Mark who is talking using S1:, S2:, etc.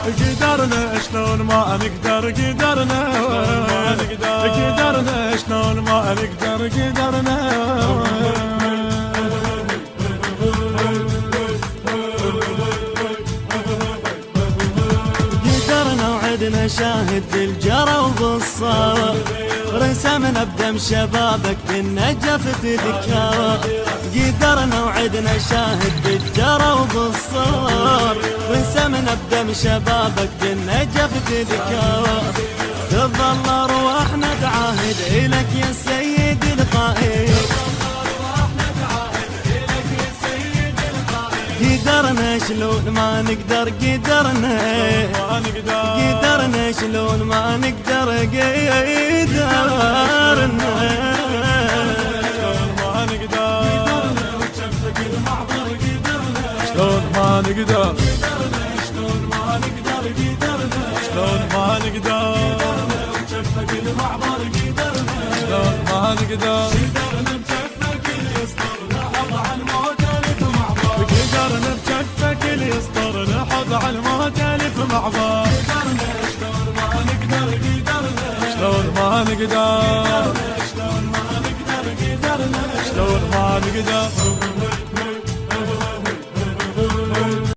S1: قدرنا شلون ما نقدر قدرنا قدرنا شلون ما نقدر قدرنا قدرنا وعدنا شاهد بالجرى وبالصار رسمنا بدم شبابك بالنجف تذكار قدرنا وعدنا شاهد بالجرى وبالصار رسمنا بدم شبابك بالنجف تذكار تظل ارواحنا تعاهد الك يا سيد القائد قدرنا شلون ما نقدر قدرنا قدرنا شلون ما نقدر قدرنا شلون ما نقدر شلون ما نقدر قدرنا شلون ما نقدر وجفك المعبر قدرنا شلون ما نقدر قدرنا بجفك اليسطر نحض على الموت الف معبر قدرنا بجفك اليسطر نحض على الموت الف معبر قدرنا شلون ما نقدر قدرنا شلون ما نقدر شلون ما نقدر قدرنا شلون ما نقدر